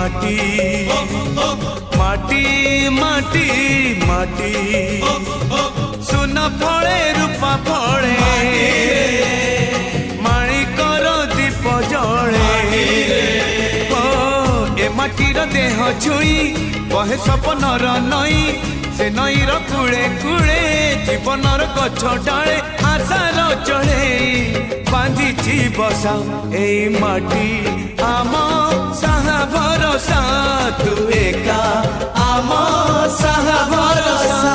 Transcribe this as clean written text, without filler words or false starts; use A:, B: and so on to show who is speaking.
A: माटी माटी माटी माटी सुन फले रूपा फले माणिकर दीप जले ए माटीर देह छुई बहे सपनर नई से नईर कूले कूले जीवनर गछ डाले आशार चढ़े बांधिची बसा ए माटी आम साहा भरोसा तू एका आम साहा भरोसा।